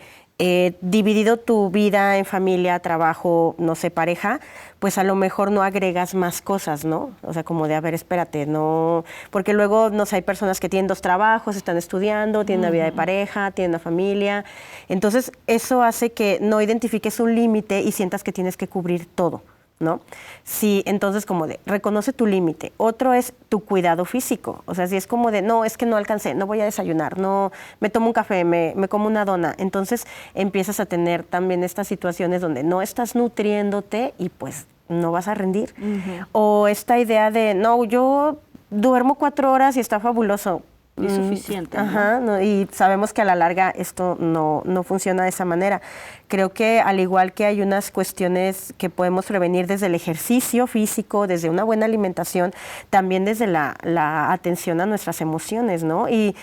dividido tu vida en familia, trabajo, no sé, pareja, pues a lo mejor no agregas más cosas, ¿no? O sea, como de, a ver, espérate, no, porque luego, no sé, hay personas que tienen 2 trabajos, están estudiando, tienen una vida de pareja, tienen una familia, entonces eso hace que no identifiques un límite y sientas que tienes que cubrir todo, ¿no? Sí, entonces como de, reconoce tu límite. Otro es tu cuidado físico, o sea, si es como de, no, es que no alcancé, no voy a desayunar, no, me tomo un café, me como una dona, entonces empiezas a tener también estas situaciones donde no estás nutriéndote y pues no vas a rendir. O esta idea de, no, yo duermo 4 horas y está fabuloso. Es suficiente, ¿no? Ajá, no, y sabemos que a la larga esto no funciona de esa manera. Creo que al igual que hay unas cuestiones que podemos prevenir desde el ejercicio físico, desde una buena alimentación, también desde la atención a nuestras emociones, ¿no? Y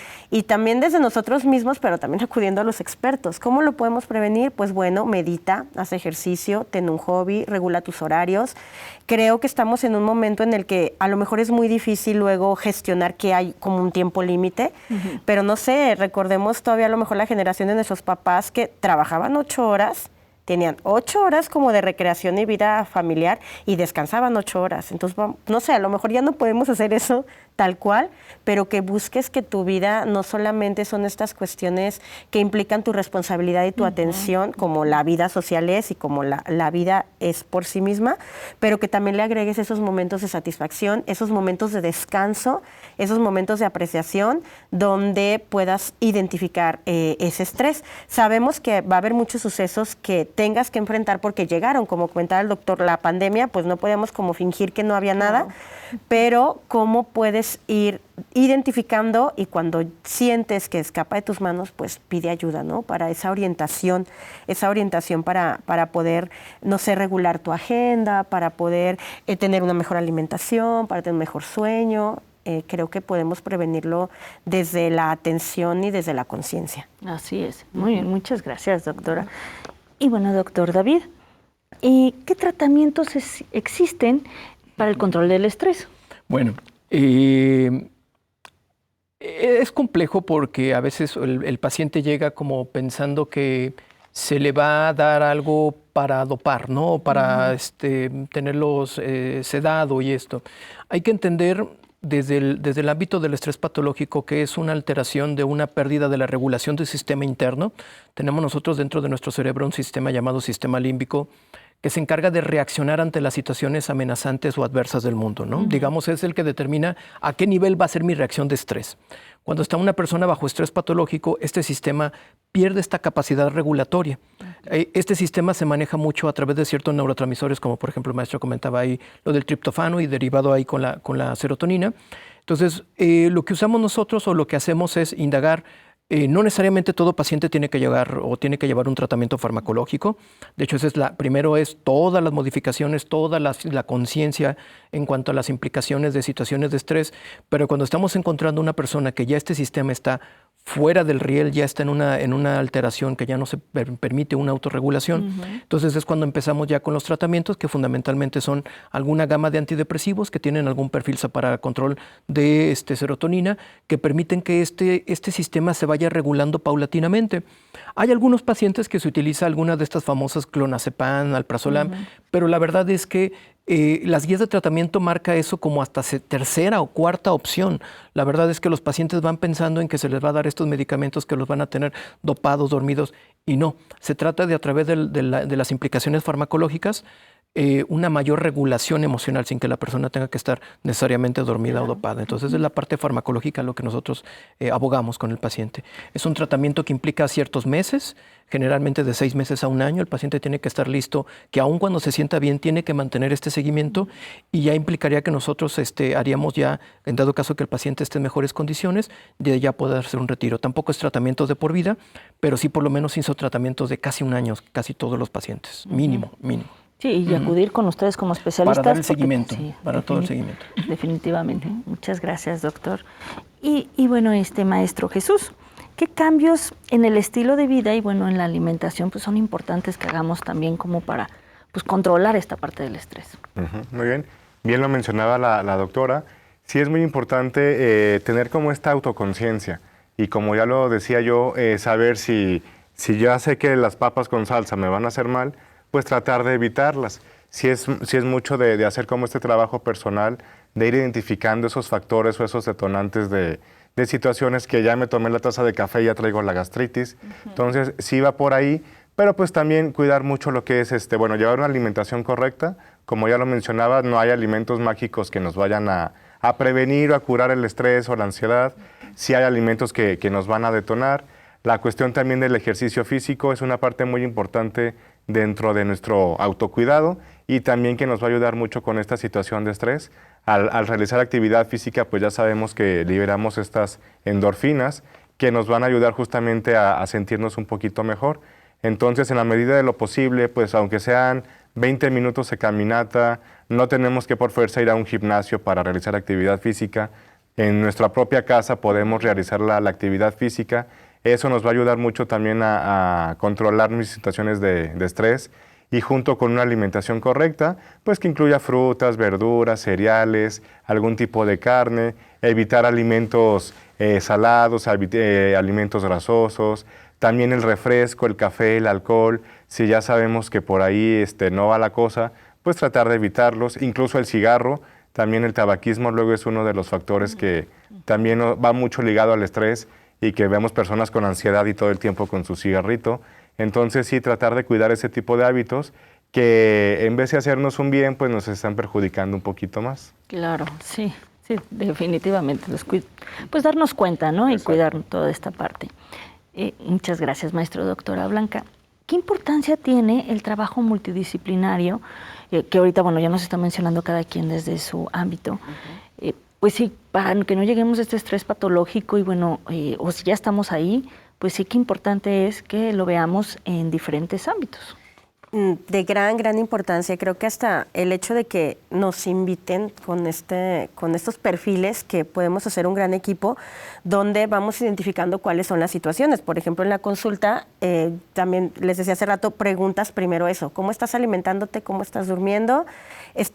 también desde nosotros mismos, pero también acudiendo a los expertos. ¿Cómo lo podemos prevenir? Pues bueno, medita, haz ejercicio, ten un hobby, regula tus horarios. Creo que estamos en un momento en el que a lo mejor es muy difícil luego gestionar que hay como un tiempo límite, pero no sé, recordemos todavía a lo mejor la generación de nuestros papás que trabajaban 8 horas, tenían 8 horas como de recreación y vida familiar y descansaban 8 horas. Entonces, no sé, a lo mejor ya no podemos hacer eso tal cual, pero que busques que tu vida no solamente son estas cuestiones que implican tu responsabilidad y tu atención, como la vida social es y como la vida es por sí misma, pero que también le agregues esos momentos de satisfacción, esos momentos de descanso, esos momentos de apreciación, donde puedas identificar ese estrés. Sabemos que va a haber muchos sucesos que tengas que enfrentar porque llegaron, como comentaba el doctor, la pandemia, pues no podíamos como fingir que no había nada, pero cómo puedes ir identificando y cuando sientes que escapa de tus manos, pues pide ayuda, ¿no? Para esa orientación para poder, no sé, regular tu agenda, para poder tener una mejor alimentación, para tener un mejor sueño. Creo que podemos prevenirlo desde la atención y desde la conciencia. Así es. Muy bien, muchas gracias, doctora. Y bueno, doctor David, ¿qué tratamientos existen para el control del estrés? Bueno, es complejo porque a veces el paciente llega como pensando que se le va a dar algo para dopar, ¿no? Para tenerlos sedado y esto. Hay que entender desde el ámbito del estrés patológico que es una alteración de una pérdida de la regulación del sistema interno. Tenemos nosotros dentro de nuestro cerebro un sistema llamado sistema límbico que se encarga de reaccionar ante las situaciones amenazantes o adversas del mundo, ¿no? Digamos, es el que determina a qué nivel va a ser mi reacción de estrés. Cuando está una persona bajo estrés patológico, este sistema pierde esta capacidad regulatoria. Este sistema se maneja mucho a través de ciertos neurotransmisores, como por ejemplo el maestro comentaba ahí lo del triptofano y derivado ahí con la serotonina. Entonces, lo que usamos nosotros o lo que hacemos es indagar No necesariamente todo paciente tiene que llevar un tratamiento farmacológico. De hecho, primero es todas las modificaciones, toda la conciencia en cuanto a las implicaciones de situaciones de estrés. Pero cuando estamos encontrando una persona que ya este sistema está fuera del riel, ya está en una alteración que ya no se permite una autorregulación, entonces es cuando empezamos ya con los tratamientos, que fundamentalmente son alguna gama de antidepresivos que tienen algún perfil para control de serotonina, que permiten que este sistema se vaya regulando paulatinamente. Hay algunos pacientes que se utiliza alguna de estas famosas clonazepam, alprazolam, pero la verdad es que las guías de tratamiento marca eso como hasta tercera o cuarta opción. La verdad es que los pacientes van pensando en que se les va a dar estos medicamentos que los van a tener dopados, dormidos, y no. Se trata de, a través de las implicaciones farmacológicas, una mayor regulación emocional sin que la persona tenga que estar necesariamente dormida o dopada. Entonces es la parte farmacológica lo que nosotros abogamos con el paciente. Es un tratamiento que implica ciertos meses, generalmente de 6 meses a 1 año. El paciente tiene que estar listo, que aun cuando se sienta bien tiene que mantener este seguimiento, y ya implicaría que nosotros haríamos ya, en dado caso que el paciente esté en mejores condiciones, de ya poder hacer un retiro. Tampoco es tratamientos de por vida, pero sí por lo menos hizo tratamientos de casi 1 año, casi todos los pacientes, mínimo. Sí, y acudir con ustedes como especialistas. Para dar el seguimiento, para todo el seguimiento. Definitivamente. Muchas gracias, doctor. Y bueno, maestro Jesús, ¿qué cambios en el estilo de vida y bueno, en la alimentación pues son importantes que hagamos también como para controlar esta parte del estrés? Muy bien. Bien lo mencionaba la doctora. Sí es muy importante tener como esta autoconciencia. Y como ya lo decía yo, saber si ya sé que las papas con salsa me van a hacer mal, pues tratar de evitarlas. Si es mucho de hacer como este trabajo personal, de ir identificando esos factores o esos detonantes de situaciones que ya me tomé la taza de café y ya traigo la gastritis. Entonces, sí va por ahí, pero pues también cuidar mucho lo que es, llevar una alimentación correcta. Como ya lo mencionaba, no hay alimentos mágicos que nos vayan a prevenir o a curar el estrés o la ansiedad. Sí hay alimentos que nos van a detonar. La cuestión también del ejercicio físico es una parte muy importante dentro de nuestro autocuidado y también que nos va a ayudar mucho con esta situación de estrés. Al realizar actividad física, pues ya sabemos que liberamos estas endorfinas que nos van a ayudar justamente a sentirnos un poquito mejor. Entonces, en la medida de lo posible, pues aunque sean 20 minutos de caminata, no tenemos que por fuerza ir a un gimnasio para realizar actividad física. En nuestra propia casa podemos realizar la actividad física. Eso nos va a ayudar mucho también a controlar mis situaciones de estrés, y junto con una alimentación correcta, pues que incluya frutas, verduras, cereales, algún tipo de carne, evitar alimentos salados, alimentos grasosos, también el refresco, el café, el alcohol. Si ya sabemos que por ahí no va la cosa, pues tratar de evitarlos, incluso el cigarro. También el tabaquismo luego es uno de los factores que también va mucho ligado al estrés, y que vemos personas con ansiedad y todo el tiempo con su cigarrito. Entonces sí, tratar de cuidar ese tipo de hábitos que en vez de hacernos un bien, pues nos están perjudicando un poquito más. Claro, sí, definitivamente. Pues darnos cuenta, ¿no? Exacto. Y cuidar toda esta parte. Muchas gracias, maestro. Doctora Blanca, ¿qué importancia tiene el trabajo multidisciplinario? Que ahorita, bueno, ya nos está mencionando cada quien desde su ámbito. Pues sí, para que no lleguemos a este estrés patológico y bueno, o si ya estamos ahí, pues sí que importante es que lo veamos en diferentes ámbitos. De gran importancia. Creo que hasta el hecho de que nos inviten con estos perfiles, que podemos hacer un gran equipo donde vamos identificando cuáles son las situaciones. Por ejemplo, en la consulta, también les decía hace rato, preguntas primero eso: ¿cómo estás alimentándote? ¿Cómo estás durmiendo?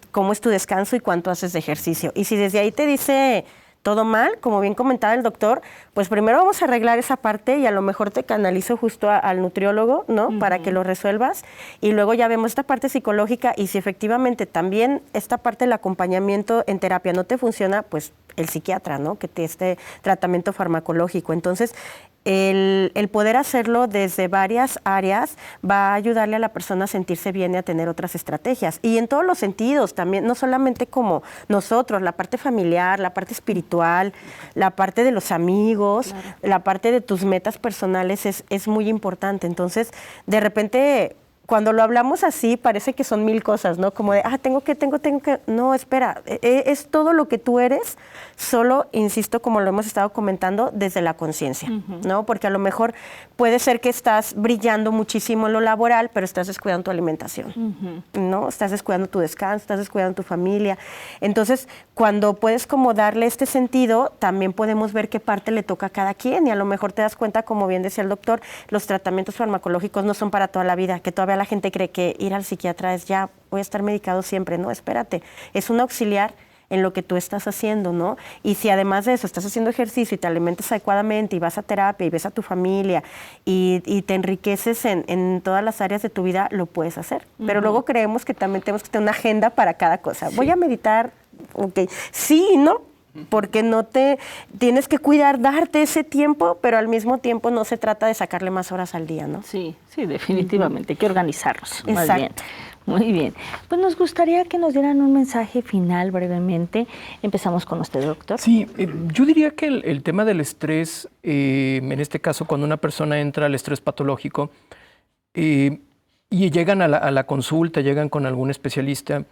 ¿Cómo es tu descanso y cuánto haces de ejercicio? Y si desde ahí te dice todo mal, como bien comentaba el doctor, pues primero vamos a arreglar esa parte y a lo mejor te canalizo justo al nutriólogo, ¿no? Para que lo resuelvas, y luego ya vemos esta parte psicológica, y si efectivamente también esta parte del acompañamiento en terapia no te funciona, pues el psiquiatra, ¿no? Que te esté tratamiento farmacológico. Entonces, el poder hacerlo desde varias áreas va a ayudarle a la persona a sentirse bien y a tener otras estrategias. Y en todos los sentidos también, no solamente como nosotros, la parte familiar, la parte espiritual, la parte de los amigos, claro, la parte de tus metas personales es muy importante. Entonces, de repente cuando lo hablamos así, parece que son 1000 cosas, ¿no? Como de, tengo que. No, espera, es todo lo que tú eres, solo, insisto, como lo hemos estado comentando, desde la conciencia, ¿no? Porque a lo mejor puede ser que estás brillando muchísimo en lo laboral, pero estás descuidando tu alimentación, ¿no? Estás descuidando tu descanso, estás descuidando tu familia. Entonces, cuando puedes como darle este sentido, también podemos ver qué parte le toca a cada quien, y a lo mejor te das cuenta, como bien decía el doctor, los tratamientos farmacológicos no son para toda la vida, que todavía la gente cree que ir al psiquiatra es ya, voy a estar medicado siempre. No, espérate, es un auxiliar en lo que tú estás haciendo, ¿no? Y si además de eso estás haciendo ejercicio y te alimentas adecuadamente y vas a terapia y ves a tu familia y te enriqueces en todas las áreas de tu vida, lo puedes hacer. Pero luego creemos que también tenemos que tener una agenda para cada cosa. Sí. Voy a meditar, ok, sí y no, porque no te tienes que cuidar, darte ese tiempo, pero al mismo tiempo no se trata de sacarle más horas al día, ¿no? Sí, definitivamente, hay que organizarlos. Más bien. Muy bien. Pues nos gustaría que nos dieran un mensaje final brevemente. Empezamos con usted, doctor. Sí, yo diría que el tema del estrés, en este caso cuando una persona entra al estrés patológico y llegan a la consulta, llegan con algún especialista,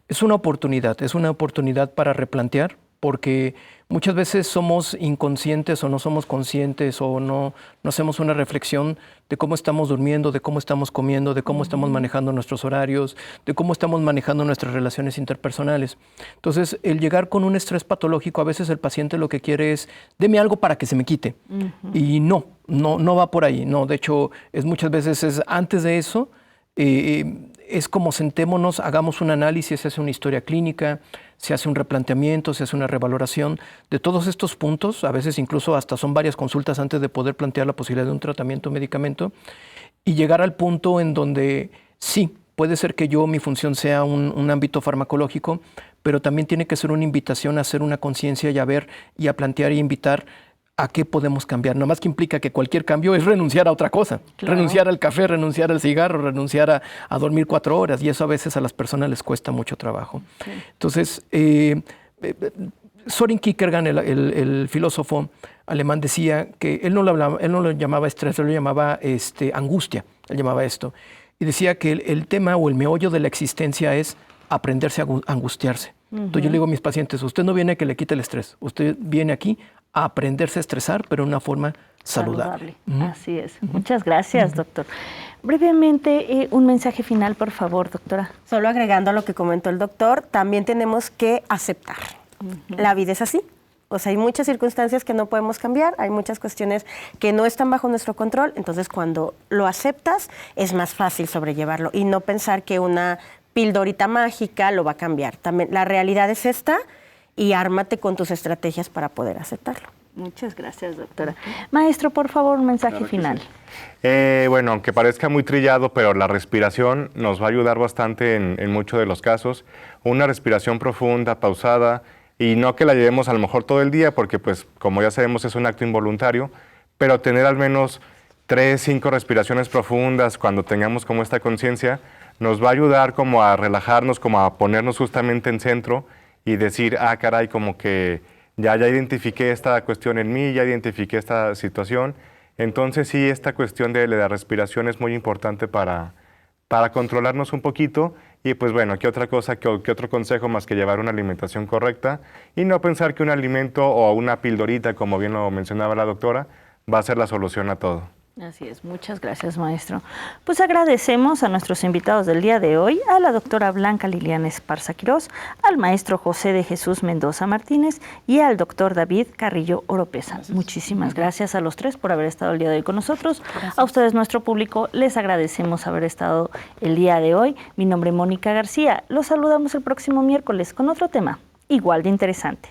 es una oportunidad para replantear, porque muchas veces somos inconscientes o no somos conscientes o no hacemos una reflexión de cómo estamos durmiendo, de cómo estamos comiendo, de cómo estamos manejando nuestros horarios, de cómo estamos manejando nuestras relaciones interpersonales. Entonces, el llegar con un estrés patológico, a veces el paciente lo que quiere es, deme algo para que se me quite. Y no va por ahí. No, de hecho, muchas veces es antes de eso, es como sentémonos, hagamos un análisis, se hace una historia clínica, se hace un replanteamiento, se hace una revaloración de todos estos puntos, a veces incluso hasta son varias consultas antes de poder plantear la posibilidad de un tratamiento o medicamento, y llegar al punto en donde sí, puede ser que mi función sea un ámbito farmacológico, pero también tiene que ser una invitación a hacer una conciencia y a ver y a plantear y invitar a qué podemos cambiar. Nada más que implica que cualquier cambio es renunciar a otra cosa. Claro. Renunciar al café, renunciar al cigarro, renunciar a dormir 4 horas. Y eso a veces a las personas les cuesta mucho trabajo. Sí. Entonces, Soren Kierkegaard, el filósofo alemán, decía que él no lo llamaba estrés, él lo llamaba angustia. Él llamaba esto. Y decía que el tema o el meollo de la existencia es aprenderse a angustiarse. Entonces yo le digo a mis pacientes, usted no viene a que le quite el estrés, usted viene aquí a aprenderse a estresar, pero de una forma saludable. Así es. Muchas gracias, doctor. Brevemente, un mensaje final, por favor, doctora. Solo agregando a lo que comentó el doctor, también tenemos que aceptar. La vida es así. O sea, hay muchas circunstancias que no podemos cambiar, hay muchas cuestiones que no están bajo nuestro control, entonces cuando lo aceptas es más fácil sobrellevarlo y no pensar que una pildorita mágica lo va a cambiar. También la realidad es esta y ármate con tus estrategias para poder aceptarlo. Muchas gracias, doctora. Maestro, por favor, un mensaje final. Sí. Bueno, aunque parezca muy trillado, pero la respiración nos va a ayudar bastante en muchos de los casos. Una respiración profunda, pausada, y no que la llevemos a lo mejor todo el día, porque pues como ya sabemos es un acto involuntario, pero tener al menos 3, 5 respiraciones profundas cuando tengamos como esta conciencia, nos va a ayudar como a relajarnos, como a ponernos justamente en centro y decir, caray, como que ya identifiqué esta cuestión en mí, ya identifiqué esta situación. Entonces sí, esta cuestión de la respiración es muy importante para controlarnos un poquito. Y pues bueno, ¿qué otra cosa, qué otro consejo más que llevar una alimentación correcta? Y no pensar que un alimento o una pildorita, como bien lo mencionaba la doctora, va a ser la solución a todo. Así es, muchas gracias, maestro. Pues agradecemos a nuestros invitados del día de hoy, a la doctora Blanca Liliana Esparza Quirós, al maestro José de Jesús Mendoza Martínez y al doctor David Carrillo Oropesa. Gracias. Muchísimas gracias a los tres por haber estado el día de hoy con nosotros. Gracias. A ustedes, nuestro público, les agradecemos haber estado el día de hoy. Mi nombre es Mónica García. Los saludamos el próximo miércoles con otro tema igual de interesante.